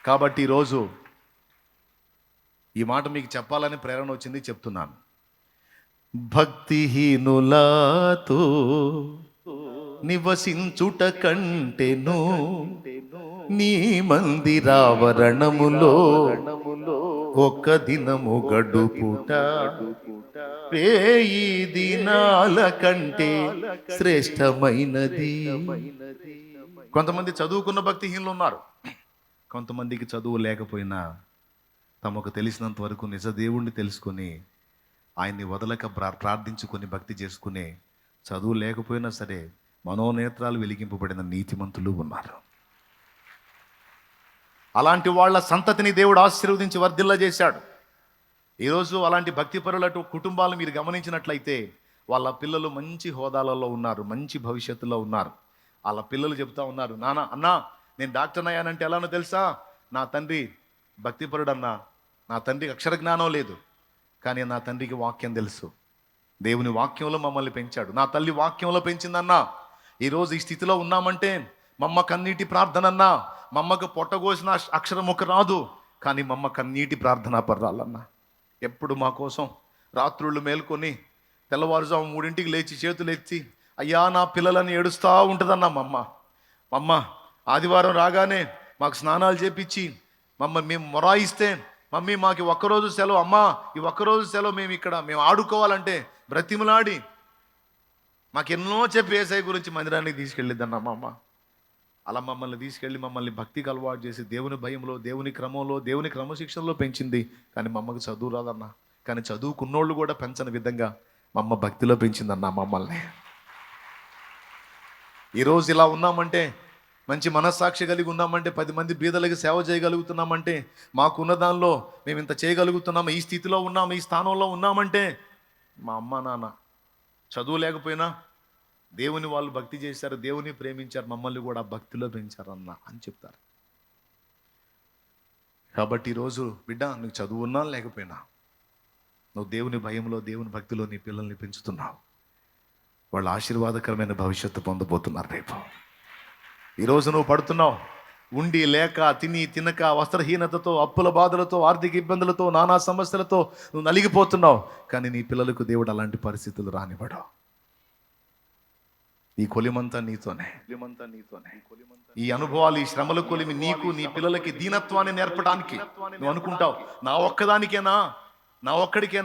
కాబట్టి ఈరోజు ఈ మాట మీకు చెప్పాలని ప్రేరణ వచ్చింది, చెప్తున్నాను. భక్తిహీనులతో నివసించుట కంటెను నీ మందిరావరణములో ఒక్క దినము గడుపుట వేయి దినాల కంటే శ్రేష్టమైనది. కొంతమంది చదువుకున్న భక్తిహీనులు ఉన్నారు. కొంతమందికి చదువు లేకపోయినా తమకు తెలిసినంత వరకు నిజ దేవుణ్ణి తెలుసుకొని ఆయన్ని వదలక ప్రార్థించుకొని భక్తి చేసుకునే, చదువు లేకపోయినా సరే మనోనేత్రాలు వెలిగింపబడిన నీతిమంతులు ఉన్నారు. అలాంటి వాళ్ళ సంతతిని దేవుడు ఆశీర్వదించి వర్ధిల్ల చేశాడు. ఈరోజు అలాంటి భక్తిపరులటు కుటుంబాలు మీరు గమనించినట్లయితే వాళ్ళ పిల్లలు మంచి హోదాలలో ఉన్నారు, మంచి భవిష్యత్తులో ఉన్నారు. వాళ్ళ పిల్లలు చెప్తా ఉన్నారు, నాన్న అన్నా నేను డాక్టర్ అయ్యానంటే ఎలానో తెలుసా, నా తండ్రి భక్తిపరుడు అన్నా, నా తండ్రికి అక్షర జ్ఞానం లేదు, కానీ నా తండ్రికి వాక్యం తెలుసు. దేవుని వాక్యంలో మమ్మల్ని పెంచాడు, నా తల్లి వాక్యంలో పెంచిందన్నా. ఈరోజు ఈ స్థితిలో ఉన్నామంటే మమ్మ కన్నీటి ప్రార్థన అన్నా. మమ్మకు పొట్టగోసిన అక్షరముఖ రాదు, కానీ మమ్మ కన్నీటి ప్రార్థనా పర్రాలన్నా. ఎప్పుడు మా కోసం రాత్రుళ్ళు మేల్కొని తెల్లవారుజాము 3 లేచి చేతులు ఎత్తి అయ్యా నా పిల్లలని ఏడుస్తూ ఉంటుందన్నా మమ్మ. ఆదివారం రాగానే మాకు స్నానాలు చేపించి మేము మొరాయిస్తే, మమ్మీ మాకు ఒక్కరోజు సెలవు అమ్మా, ఈ ఒక్కరోజు సెలవు మేము ఆడుకోవాలంటే బ్రతిమలాడి మాకెన్నో చెప్పి ఏసై గురించి మందిరానికి తీసుకెళ్ళిద్దన్న మా అమ్మ. అలా మమ్మల్ని తీసుకెళ్ళి మమ్మల్ని భక్తికి అలవాటు చేసి దేవుని భయంలో, దేవుని క్రమంలో, దేవుని క్రమశిక్షణలో పెంచింది. కానీ మా అమ్మకు చదువు రాదన్నా, కానీ చదువుకున్నోళ్ళు కూడా పెంచని విధంగా మా అమ్మ భక్తిలో పెంచిందన్న మమ్మల్ని. ఈరోజు ఇలా ఉన్నామంటే, మంచి మనస్సాక్షి కలిగి ఉన్నామంటే, 10 మంది బీదలకి సేవ చేయగలుగుతున్నామంటే, మాకున్న దానిలో మేము ఇంత చేయగలుగుతున్నాము, ఈ స్థితిలో ఉన్నాము, ఈ స్థానంలో ఉన్నామంటే మా అమ్మ నాన్న చదువు లేకపోయినా దేవుని వాళ్ళు భక్తి చేశారు, దేవుని ప్రేమించారు, మమ్మల్ని కూడా భక్తిలో పెంచారన్న అని చెప్తారు. కాబట్టి ఈరోజు బిడ్డ, నువ్వు చదువు ఉన్నా లేకపోయినా నువ్వు దేవుని భయంలో, దేవుని భక్తిలో నీ పిల్లల్ని పెంచుతున్నావు. వాళ్ళు ఆశీర్వాదకరమైన భవిష్యత్తు పొందబోతున్నారు రేపు. ఈరోజు నువ్వు పడుతున్నావు ఉండి లేక, తిని తినక, వస్త్రహీనతతో, అప్పుల బాధలతో, ఆర్థిక ఇబ్బందులతో, నానా సమస్యలతో నువ్వు నలిగిపోతున్నావు. కానీ నీ పిల్లలకు దేవుడు అలాంటి పరిస్థితులు రానివ్వడు. ఈ కొలిమంతా నీతోనే. ఈ అనుభవాలు, ఈ శ్రమల కొలిమి నీకు, నీ పిల్లలకి దీనత్వాన్ని నేర్పడానికి. నువ్వు అనుకుంటావు నా ఒక్కడికేనా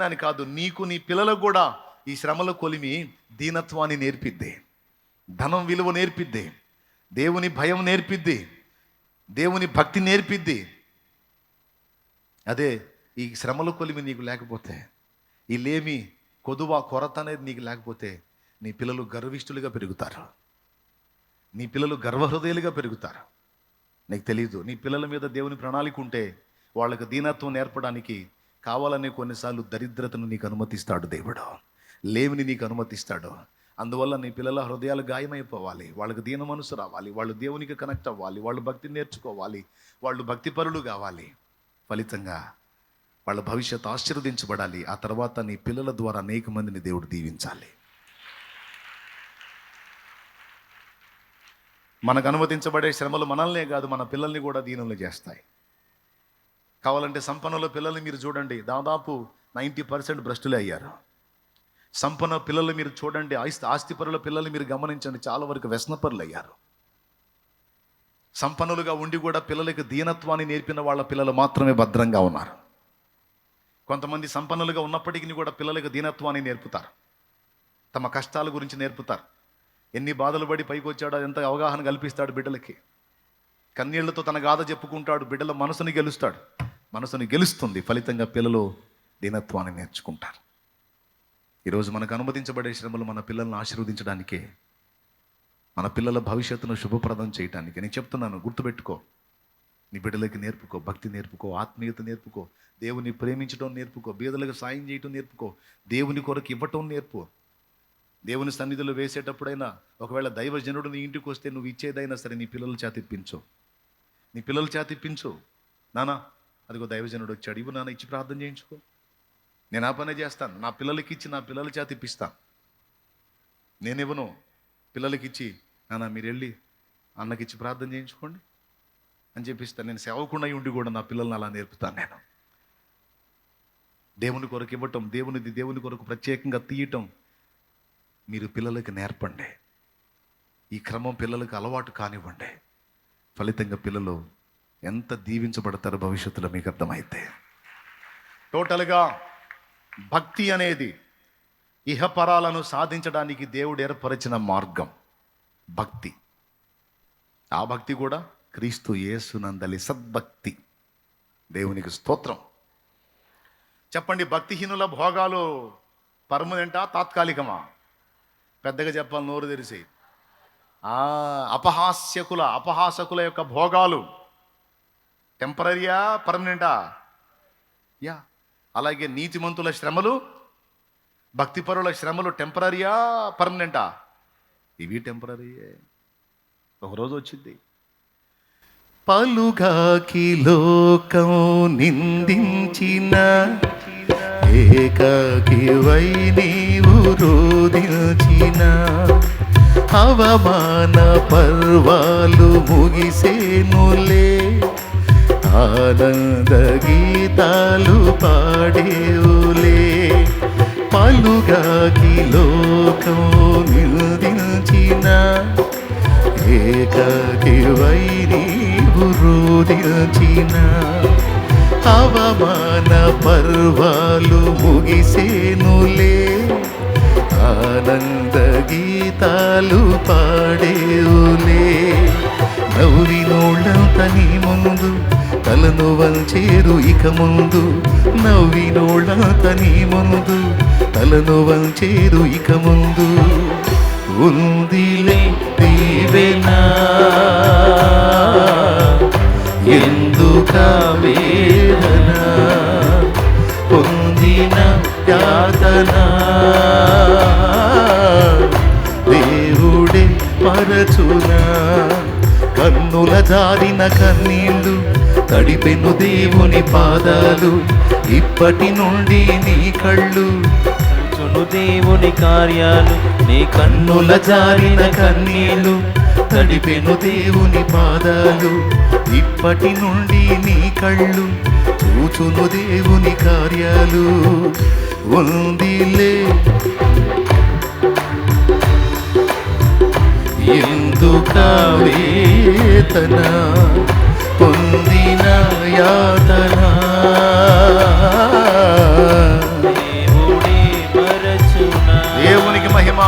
అని కాదు, నీకు, నీ పిల్లలకు కూడా ఈ శ్రమల కొలిమి దీనత్వాన్ని నేర్పిద్ది, ధనం విలువ నేర్పిద్ది, దేవుని భయం నేర్పిద్ది, దేవుని భక్తి నేర్పిద్ది. అదే ఈ శ్రమల కొలిమి నీకు లేకపోతే, ఈ లేమి, కొదువ, కొరత అనేది నీకు లేకపోతే నీ పిల్లలు గర్విష్ఠులుగా పెరుగుతారు, నీ పిల్లలు గర్వహృదయులుగా పెరుగుతారు. నీకు తెలియదు, నీ పిల్లల మీద దేవుని ప్రణాళిక ఉంటే వాళ్ళకు దీనత్వం నేర్పడానికి కావాలనే కొన్నిసార్లు దరిద్రతను నీకు అనుమతిస్తాడు దేవుడు, లేమిని నీకు అనుమతిస్తాడు. అందువల్ల నీ పిల్లల హృదయాలు గాయమైపోవాలి, వాళ్ళకి దీన మనసు రావాలి, వాళ్ళు దేవునికి కనెక్ట్ అవ్వాలి, వాళ్ళు భక్తి నేర్చుకోవాలి, వాళ్ళు భక్తిపరులు కావాలి. ఫలితంగా వాళ్ళ భవిష్యత్తు ఆశీర్వదించబడాలి. ఆ తర్వాత నీ పిల్లల ద్వారా అనేక మందిని దేవుడు దీవించాలి. మనకు అనుమతించబడే శ్రమలు మనల్నే కాదు, మన పిల్లల్ని కూడా దీనులు చేస్తాయి. కావాలంటే సంపన్నుల పిల్లల్ని మీరు చూడండి, దాదాపు 90% భ్రష్టులే అయ్యారు. సంపన్న పిల్లలు మీరు చూడండి, ఆస్తిపరుల పిల్లల్ని మీరు గమనించండి, చాలా వరకు వ్యసనపరులు అయ్యారు. సంపన్నులుగా ఉండి కూడా పిల్లలకి దీనత్వాన్ని నేర్పిన వాళ్ళ పిల్లలు మాత్రమే భద్రంగా ఉన్నారు. కొంతమంది సంపన్నులుగా ఉన్నప్పటికీ కూడా పిల్లలకు దీనత్వాన్ని నేర్పుతారు, తమ కష్టాల గురించి నేర్పుతారు, ఎన్ని బాధలు పడి పైకి వచ్చాడో ఎంత అవగాహన కల్పిస్తాడు బిడ్డలకి. కన్నీళ్లతో తన గాథ చెప్పుకుంటాడు, బిడ్డల మనసుని గెలుస్తాడు, మనసుని గెలుస్తుంది. ఫలితంగా పిల్లలు దీనత్వాన్ని నేర్చుకుంటారు. ఈరోజు మనకు అనుమతించబడే శ్రమలు మన పిల్లల్ని ఆశీర్వదించడానికే, మన పిల్లల భవిష్యత్తును శుభప్రదం చేయటానికి. నేను చెప్తున్నాను, గుర్తుపెట్టుకో, నీ బిడ్డలకి నేర్పుకో, భక్తి నేర్పుకో, ఆత్మీయత నేర్పుకో, దేవుని ప్రేమించడం నేర్పుకో, బీదలకు సాయం చేయటం నేర్పుకో, దేవుని కొరకు ఇవ్వటం నేర్పు. దేవుని సన్నిధిలో వేసేటప్పుడైనా ఒకవేళ దైవజనుడు నీ ఇంటికి వస్తే నువ్వు ఇచ్చేదైనా సరే నీ పిల్లల చేతిప్పించు, నీ పిల్లల చేతిప్పించు. నానా అదిగో దైవజనుడు వచ్చాడు, ఇవ్వు నాన్న, ఇచ్చి ప్రార్థన చేయించుకో. నేను ఆ పనే చేస్తాను, నా పిల్లలకి ఇచ్చి నా పిల్లల చేతిప్పిస్తాను. నేనివ్వను, పిల్లలకి ఇచ్చి నాన్న మీరు వెళ్ళి అన్నకిచ్చి ప్రార్థన చేయించుకోండి అని చెప్పిస్తాను. నేను సేవకుండా ఉండి కూడా నా పిల్లల్ని అలా నేర్పుతాను. నేను దేవుని కొరకు ఇవ్వటం, దేవుని కొరకు ప్రత్యేకంగా తీయటం మీరు పిల్లలకి నేర్పండి. ఈ క్రమం పిల్లలకు అలవాటు కానివ్వండి. ఫలితంగా పిల్లలు ఎంత దీవించబడతారో భవిష్యత్తులో మీకు అర్థమైతే. టోటల్గా భక్తి అనేది ఇహపరాలను సాధించడానికి దేవుడు ఏర్పరిచిన మార్గం భక్తి. ఆ భక్తి కూడా క్రీస్తు యేసునందలి సద్భక్తి. దేవునికి స్తోత్రం. చెప్పండి, భక్తిహీనుల భోగాలు పర్మనెంటా, తాత్కాలికమా? పెద్దగా చెప్పాలి, నోరు తెరిచి. అపహాసకుల యొక్క భోగాలు టెంపరరీయా, పర్మనెంటా? యా. అలాగే నీతిమంతుల శ్రమలు, భక్తిపరుల శ్రమలు టెంపరరీయా, పర్మనెంటా? ఇవి టెంపరరీయే, ఒకరోజు వచ్చింది. పలుగాకి లోకం నిందించిన ఏకాకివై నీవు రోదించిన అవమాన పర్వాలు ముగిసేనులే, ఆనంద గీతాలు పాడేవులే. పలుగాకి లోకం నిందించిన ఏకాకివై నీవు రోదించిన అవమాన పర్వాలు ముగిసేనులే, ఆనంద గీతాలు పాడేవులే. నవ్వినోళ్ళంత నీ ముందు తలను వంచేరు ఇక ముందు, నవ్వినోళ్ళంత నీ ముందు తలను వంచేరు ఇక ముందు. ఉందిలే దీవెనా ఎందుక వేదన, పొందిన యాతన దేవుడే పరచునా. కన్నుల జారిన కన్నీళ్ళు తడిపెను దేవుని పాదాలు, ఇప్పటి నుండి నీ కళ్ళు దేవుని కార్యాలు. నీ కన్నుల జారిన కన్నీళ్ళు తడిపెను దేవుని పాదాలు, ఇప్పటి నుండి నీ కళ్ళు చూచును దేవుని కార్యాలు. ఉందిలే ఎందుక వేదన, పొందిన యాతన దేవునికి మహిమ.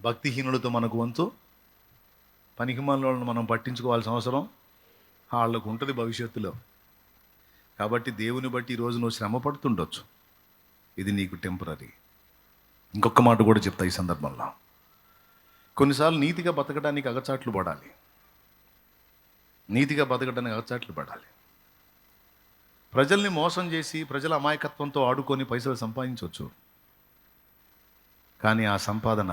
భక్తిహీనులతో మనకు వంతు, పనికిమాలిన మనం పట్టించుకోవాల్సిన అవసరం వాళ్ళకు ఉంటుంది భవిష్యత్తులో. కాబట్టి దేవుని బట్టి ఈరోజు నువ్వు శ్రమ పడుతుండొచ్చు, ఇది నీకు టెంపరీ. ఇంకొక మాట కూడా చెప్తా ఈ సందర్భంలో. కొన్నిసార్లు నీతిగా బతకడానికి అగచాట్లు పడాలి. ప్రజల్ని మోసం చేసి ప్రజల అమాయకత్వంతో ఆడుకొని పైసలు సంపాదించవచ్చు, కానీ ఆ సంపాదన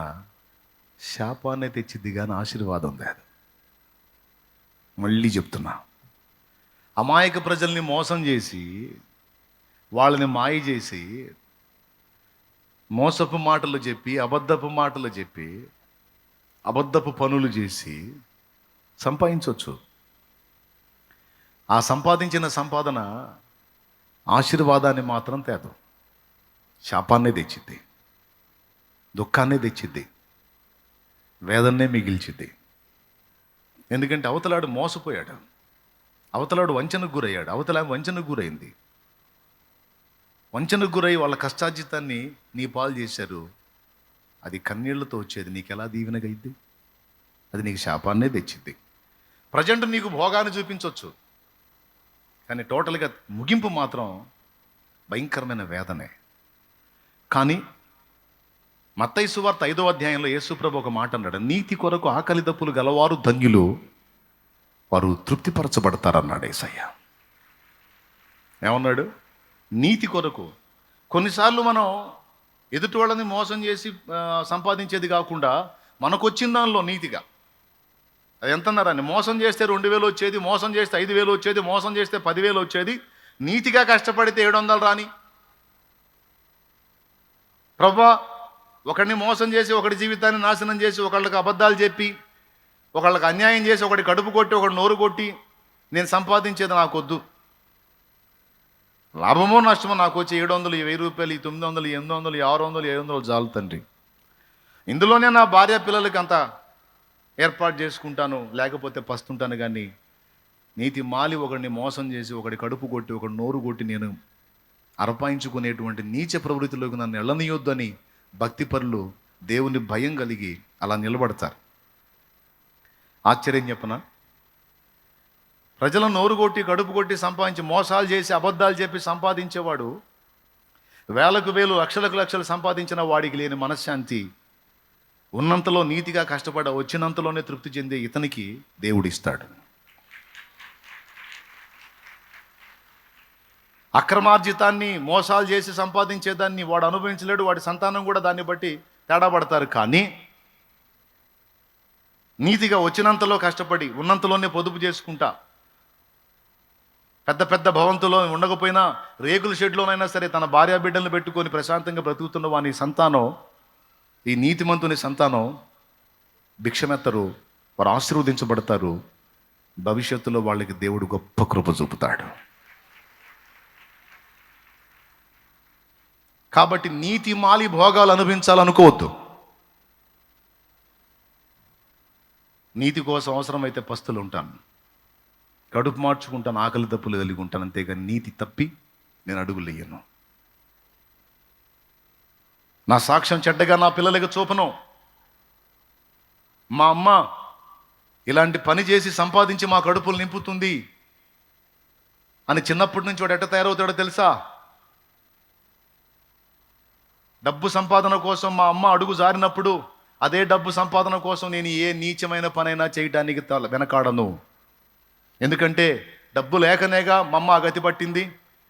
శాపాన్ని తెచ్చిద్ది కానీ ఆశీర్వాదం లేదు. మళ్ళీ చెప్తున్నా, అమాయక ప్రజల్ని మోసం చేసి వాళ్ళని మాయ చేసి మోసపు మాటలు చెప్పి అబద్ధపు మాటలు చెప్పి అబద్ధపు పనులు చేసి సంపాదించవచ్చు. ఆ సంపాదించిన సంపాదన ఆశీర్వాదాన్ని మాత్రం తేదు, శాపాన్నే తెచ్చిద్ది, దుఃఖాన్నే తెచ్చిద్ది, వేదన్నే మిగిల్చిద్ది. ఎందుకంటే అవతలాడు మోసపోయాడు, అవతలాడు వంచనకు గురయ్యాడు, అవతల వంచనకు గురైంది. వంచనకు గురై వాళ్ళ కష్టార్జితాన్ని నీ పాలు చేశారు. అది కన్నీళ్లతో వచ్చేది నీకు ఎలా దీవెనగా అయింది? అది నీకు శాపాన్నే తెచ్చిద్ది. ప్రజెంట్ నీకు భోగాన్ని చూపించవచ్చు, కానీ టోటల్గా ముగింపు మాత్రం భయంకరమైన వేదనే. కానీ మత్తయి సువార్త 5వ అధ్యాయంలో యేసుప్రభు ఒక మాట అన్నాడు, నీతి కొరకు ఆకలి దప్పులు గలవారు ధన్యులు, వారు తృప్తిపరచబడతారన్నాడు యేసయ్య. ఏమన్నాడు? నీతి కొరకు. కొన్నిసార్లు మనం ఎదుటి వాళ్ళని మోసం చేసి సంపాదించేది కాకుండా మనకు వచ్చిన దానిలో నీతిగా, అది ఎంతన్నారని, మోసం చేస్తే 2000 వచ్చేది, మోసం చేస్తే 5000 వచ్చేది, మోసం చేస్తే 10,000 వచ్చేది, నీతిగా కష్టపడితే 700 రాని. ప్రభువా, ఒకడిని మోసం చేసి ఒకడి జీవితాన్ని నాశనం చేసి ఒకళ్ళకి అబద్ధాలు చెప్పి ఒకళ్ళకి అన్యాయం చేసి ఒకటి కడుపు కొట్టి ఒకటి నోరు కొట్టి నేను సంపాదించేది నాకొద్దు. లాభమో నష్టమో నాకు వచ్చి 700, 1000 రూపాయలు, 900, 800, 600, 700 చాలు తండ్రి. ఇందులోనే నా భార్య పిల్లలకి అంత ఏర్పాటు చేసుకుంటాను, లేకపోతే పస్తుంటాను. కానీ నీతి మాలి ఒకడిని మోసం చేసి ఒకటి కడుపు కొట్టి ఒకటి నోరు కొట్టి నేను అరపాయించుకునేటువంటి నీచ ప్రవృత్తిలోకి నన్ను ఎళ్ళనీయొద్దు అని భక్తిపరులు దేవుని భయం కలిగి అలా నిలబడతారు. ఆశ్చర్యం చెప్పనా? ప్రజలను నోరు కొట్టి కడుపు కొట్టి సంపాదించి మోసాలు చేసి అబద్ధాలు చెప్పి సంపాదించేవాడు వేలకు వేలు లక్షలకు లక్షలు సంపాదించిన వాడికి లేని మనశ్శాంతి ఉన్నంతలో నీతిగా కష్టపడ వచ్చినంతలోనే తృప్తి చెందే ఇతనికి దేవుడిస్తాడు. అక్రమార్జితాన్ని మోసాలు చేసి సంపాదించేదాన్ని వాడు అనుభవించలేడు, వాడి సంతానం కూడా దాన్ని బట్టి తేడా పడతారు. కానీ నీతిగా వచ్చినంతలో కష్టపడి ఉన్నంతలోనే పొదుపు చేసుకుంటా పెద్ద పెద్ద భవంతులో ఉండకపోయినా రేకుల షెడ్లోనైనా సరే తన భార్య బిడ్డలను పెట్టుకొని ప్రశాంతంగా బ్రతుకుతున్న వాని సంతానం, ఈ నీతిమంతుని సంతానం భిక్షమెత్తరు, వారు ఆశీర్వదించబడతారు. భవిష్యత్తులో వాళ్ళకి దేవుడు గొప్ప కృప చూపుతాడు. కాబట్టి నీతి మాలి భోగాలు అనుభవించాలనుకోవద్దు. నీతి కోసం అవసరమైతే పస్తులు ఉంటాను, కడుపు మార్చుకుంటాను, ఆకలి తప్పులు కలిగి ఉంటాను, అంతేగాని నీతి తప్పి నేను అడుగులు వేయను. నా సాక్ష్యం చెడ్డగా నా పిల్లలకి చూపను. మా అమ్మ ఇలాంటి పని చేసి సంపాదించి మా కడుపులు నింపుతుంది అని చిన్నప్పటి నుంచి వాడు ఎట్ట తయారవుతాడో తెలుసా? డబ్బు సంపాదన కోసం మా అమ్మ అడుగు జారినప్పుడు అదే డబ్బు సంపాదన కోసం నేను ఏ నీచమైన పనైనా చేయడానికి వెనకాడను. ఎందుకంటే డబ్బు లేకనేగా మా అమ్మ గతి పట్టింది,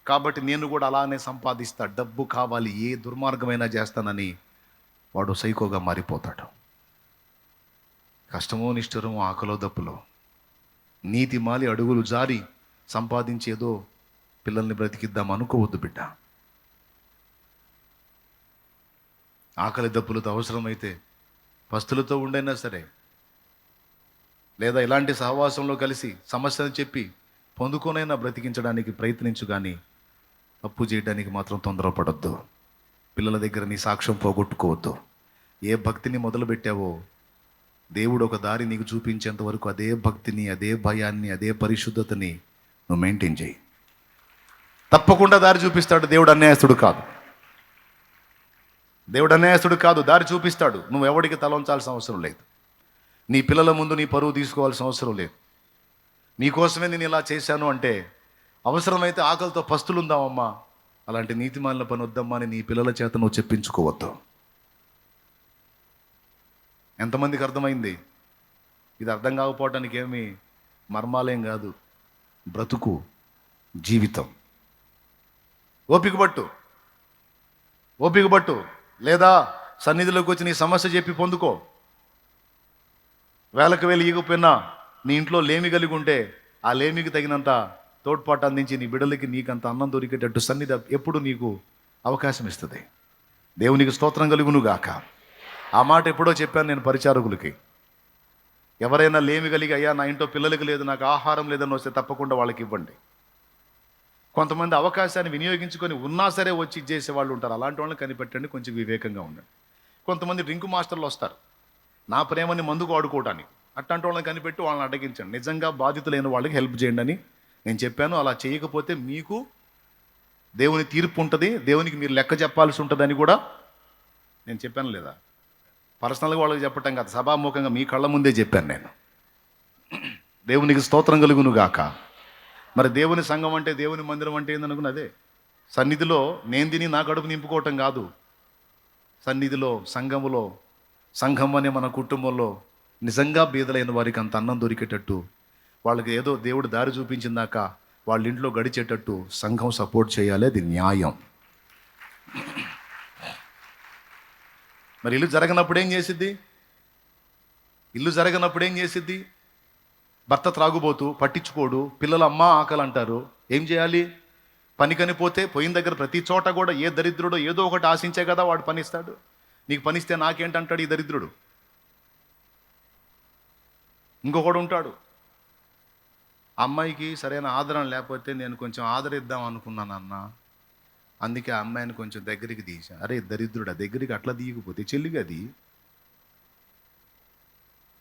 కాబట్టి నేను కూడా అలానే సంపాదిస్తా, డబ్బు కావాలి, ఏ దుర్మార్గమైనా చేస్తానని వాడు సైకోగా మారిపోతాడు. కష్టమో నిష్ఠురమో ఆకలో దప్పులో నీతి మాలి అడుగులు జారి సంపాదించేదో పిల్లల్ని బ్రతికిద్దాం అనుకోవద్దు బిడ్డ. ఆకలి దప్పులతో అవసరమైతే పస్తులతో ఉండైనా సరే, లేదా ఇలాంటి సహవాసంలో కలిసి సమస్యను చెప్పి పొందుకోనైనా బ్రతికించడానికి ప్రయత్నించు, కానీ తప్పు చేయడానికి మాత్రం తొందరపడొద్దు. పిల్లల దగ్గర నీ సాక్ష్యం పోగొట్టుకోవద్దు. ఏ భక్తిని మొదలుపెట్టావో దేవుడు ఒక దారి నీకు చూపించేంత వరకు అదే భక్తిని, అదే భయాన్ని, అదే పరిశుద్ధతని నువ్వు మెయింటైన్ చేయి. తప్పకుండా దారి చూపిస్తాడు. దేవుడు అన్యాయస్తుడు కాదు. దేవుడు అన్యాయస్తుడు కాదు, దారి చూపిస్తాడు. నువ్వు ఎవడికి తల ఉంచాల్సిన అవసరం లేదు. నీ పిల్లల ముందు నీ పరువు తీసుకోవాల్సిన అవసరం లేదు. నీకోసమే నేను ఇలా చేశాను అంటే, అవసరమైతే ఆకలితో పస్తులుందామమ్మా, అలాంటి నీతిమాలిన పని వద్దమ్మా అని నీ పిల్లల చేత నువ్వు చెప్పించుకోవద్దు. ఎంతమందికి అర్థమైంది? ఇది అర్థం కాకపోవటానికి ఏమి మర్మాలేం కాదు. బ్రతుకు, జీవితం. ఓపిక పట్టు, లేదా సన్నిధిలోకి వచ్చి నీ సమస్య చెప్పి పొందుకో. వేలకు వేలు ఈగపోయినా నీ ఇంట్లో లేమి కలిగి ఉంటే ఆ లేమికి తగినంత తోడ్పాటు అందించి నీ బిడ్డలకి నీకంత అన్నం దొరికేటట్టు సన్నిధి ఎప్పుడు నీకు అవకాశం ఇస్తుంది. దేవునికి స్తోత్రం కలుగును గాక. ఆ మాట ఎప్పుడో చెప్పాను నేను పరిచారకులకి. ఎవరైనా లేమి కలిగి, అయ్యా నా ఇంట్లో పిల్లలకి లేదు, నాకు ఆహారం లేదని వస్తే తప్పకుండా వాళ్ళకి ఇవ్వండి. కొంతమంది అవకాశాన్ని వినియోగించుకొని ఉన్నా సరే వచ్చి ఇచ్చేసే వాళ్ళు ఉంటారు. అలాంటి వాళ్ళని కనిపెట్టండి, కొంచెం వివేకంగా ఉండండి. కొంతమంది డ్రింక్ మాస్టర్లు వస్తారు నా ప్రేమని మందుకు వాడుకోవడానికి. అట్లాంటి వాళ్ళని కనిపెట్టి వాళ్ళని అడ్డగించండి. నిజంగా బాధితులైన వాళ్ళకి హెల్ప్ చేయండి అని నేను చెప్పాను. అలా చేయకపోతే మీకు దేవుని తీర్పు ఉంటుంది, దేవునికి మీరు లెక్క చెప్పాల్సి ఉంటుందని కూడా నేను చెప్పాను. లేదా పర్సనల్గా వాళ్ళకి చెప్పటం కాదు, సభాముఖంగా మీ కళ్ళ ముందే చెప్పాను నేను. దేవునికి స్తోత్రం కలుగును గాక. మరి దేవుని సంఘం అంటే, దేవుని మందిరం అంటే ఏందనుకున్న అదే సన్నిధిలో నేను తిని నా కడుపు నింపుకోవటం కాదు. సన్నిధిలో, సంఘం అనే మన కుటుంబంలో నిజంగా బీదలైన వారికి అంత అన్నం దొరికేటట్టు, వాళ్ళకి ఏదో దేవుడు దారి చూపించిందాక వాళ్ళ ఇంట్లో గడిచేటట్టు సంఘం సపోర్ట్ చేయాలి. అది న్యాయం. మరి ఇల్లు జరగనప్పుడు ఏం చేసిద్ది? భర్త త్రాగుబోతూ, పట్టించుకోడు, పిల్లలు అమ్మ ఆకలి అంటారు. ఏం చేయాలి? పనికని పోయిన దగ్గర ప్రతి చోట కూడా ఏ దరిద్రుడో ఏదో ఒకటి ఆశించే కదా వాడు పనిస్తాడు. నీకు పనిస్తే నాకేంటంటాడు ఈ దరిద్రుడు. ఇంకొకడు ఉంటాడు, అమ్మాయికి సరైన ఆదరణ లేకపోతే నేను కొంచెం ఆదరిద్దాం అనుకున్నాను అన్న, అందుకే ఆ అమ్మాయిని కొంచెం దగ్గరికి తీసా. అరే దరిద్రుడా, దగ్గరికి అట్లా తీయకపోతే చెల్లిగది,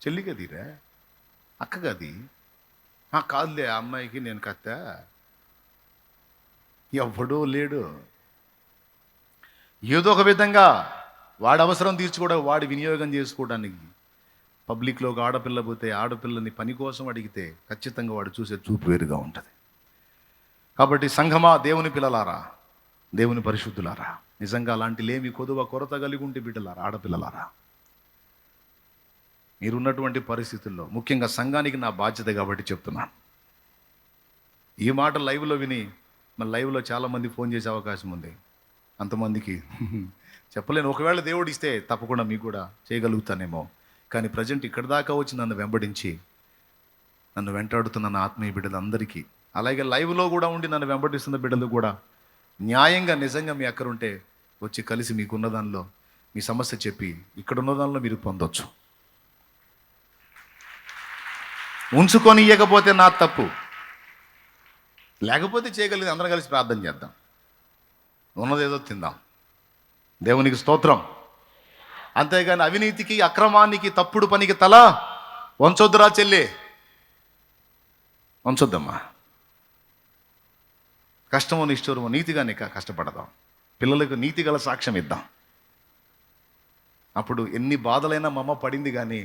చెల్లిగదిరా, అక్కగది. కాదులే, ఆ అమ్మాయికి నేను కత్తా. ఎవడో లేడు. ఏదో ఒక విధంగా వాడి అవసరం తీర్చుకోవడం, వాడి వినియోగం చేసుకోవడానికి పబ్లిక్లో ఒక ఆడపిల్ల పోతే ఆడపిల్లని పని కోసం అడిగితే ఖచ్చితంగా వాడు చూసే చూపు వేరుగా ఉంటుంది. కాబట్టి సంఘమా, దేవుని పిల్లలారా, దేవుని పరిశుద్ధులారా, నిజంగా అలాంటి లేమి కొరత కలిగి ఉంటే బిడ్డలారా, ఆడపిల్లలారా, మీరున్నటువంటి పరిస్థితుల్లో ముఖ్యంగా సంఘానికి నా బాధ్యత కాబట్టి చెప్తున్నాను. ఈ మాట లైవ్లో విని మన లైవ్లో చాలామంది ఫోన్ చేసే అవకాశం ఉంది. అంతమందికి చెప్పలేను. ఒకవేళ దేవుడు ఇస్తే తప్పకుండా మీకు కూడా చేయగలుగుతానేమో. కానీ ప్రజెంట్ ఇక్కడి దాకా వచ్చి నన్ను వెంబడించి నన్ను వెంటాడుతున్న నా ఆత్మీయ బిడ్డలందరికీ, అలాగే లైవ్లో కూడా ఉండి నన్ను వెంబడిస్తున్న బిడ్డలు కూడా న్యాయంగా నిజంగా మీ అక్కరుంటే వచ్చి కలిసి మీకున్న దానిలో మీ సమస్య చెప్పి ఇక్కడున్న దానిలో మీరు పొందొచ్చు. ఉంచుకొని ఇవ్వకపోతే నా తప్పు, లేకపోతే చేయగలిగింది అందరం కలిసి ప్రార్థన చేద్దాం, ఉన్నదేదో తిందాం. దేవునికి స్తోత్రం. అంతేగాని అవినీతికి, అక్రమానికి, తప్పుడు పనికి తల వంచొద్దురా చెల్లి, వంచొద్దమ్మా. కష్టమో నిష్ఠూరమో నీతిగానే కష్టపడదాం, పిల్లలకు నీతి గల సాక్ష్యం ఇద్దాం. అప్పుడు ఎన్ని బాధలైనా మా అమ్మ పడింది కానీ,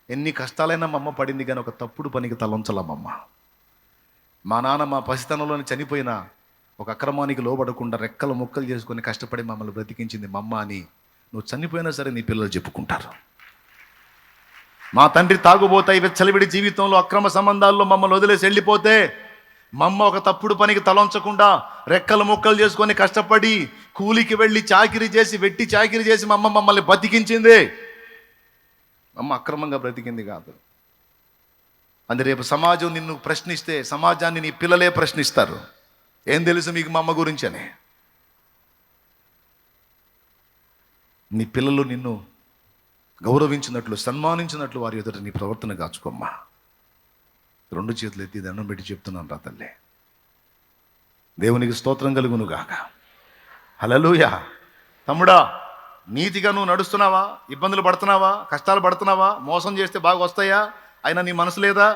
ఎన్ని కష్టాలైనా మా అమ్మ పడింది కానీ ఒక తప్పుడు పనికి తలొంచలమ్మమ్మ. మా నాన్న మా పసితనంలోనే చనిపోయినా ఒక అక్రమానికి లోబడకుండా రెక్కలు ముక్కలు చేసుకొని కష్టపడి మమ్మల్ని బ్రతికించింది మా అమ్మ అని నువ్వు చనిపోయినా సరే నీ పిల్లలు చెప్పుకుంటారు. మా తండ్రి తాగుబోతాయి వెచ్చలివిడి జీవితంలో అక్రమ సంబంధాల్లో మమ్మల్ని వదిలేసి వెళ్ళిపోతే మా అమ్మ ఒక తప్పుడు పనికి తలొంచకుండా రెక్కలు ముక్కలు చేసుకొని కష్టపడి కూలికి వెళ్ళి చాకిరీ చేసి, వెట్టి చాకిరీ చేసి మా అమ్మ మమ్మల్ని బతికించింది. అమ్మ అక్రమంగా బ్రతికింది కాదు. అది రేపు సమాజం నిన్ను ప్రశ్నిస్తే సమాజాన్ని నీ పిల్లలే ప్రశ్నిస్తారు. ఏం తెలుసు మీకు మా అమ్మ గురించి అని. నీ పిల్లలు నిన్ను గౌరవించినట్లు, సన్మానించినట్లు వారి ఎదుట నీ ప్రవర్తన కాచుకోమ్మా. 2 చేతులు ఎత్తి దండం పెట్టి చెప్తున్నాను రా తల్లి. దేవునికి స్తోత్రం కలుగును గాక. హల్లెలూయా. తమ్ముడా, నీతిగా నువ్వు నడుస్తున్నావా? ఇబ్బందులు పడుతున్నావా? కష్టాలు పడుతున్నావా? మోసం చేస్తే బాగా వస్తాయా? అయినా నీ మనసు లేదా?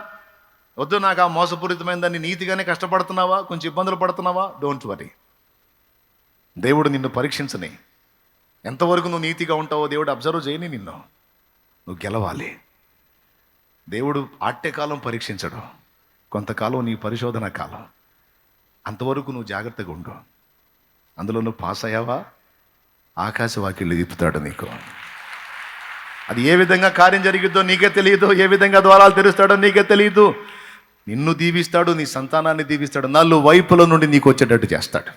వద్దు, నాకు ఆ మోసపూరితమైన దాన్ని, నీతిగానే కష్టపడుతున్నావా? కొంచెం ఇబ్బందులు పడుతున్నావా? Don't worry. దేవుడు నిన్ను పరీక్షించని, ఎంతవరకు నువ్వు నీతిగా ఉంటావో దేవుడు అబ్జర్వ్ చేయని. నువ్వు గెలవాలి. దేవుడు ఆట్యకాలం పరీక్షించడు, కొంతకాలం నీ పరిశోధన కాలం. అంతవరకు నువ్వు జాగ్రత్తగా ఉండు. అందులో నువ్వు పాస్ అయ్యావా, ఆకాశవాకిళ్ళు తిప్పుతాడు నీకు. అది ఏ విధంగా కార్యం జరిగిద్దో నీకే తెలియదు, ఏ విధంగా ద్వారాలు తెరుస్తాడో నీకే తెలియదు. నిన్ను దీవిస్తాడు, నీ సంతానాన్ని దీవిస్తాడు, 4 వైపుల నుండి నీకు వచ్చేటట్టు చేస్తాడు.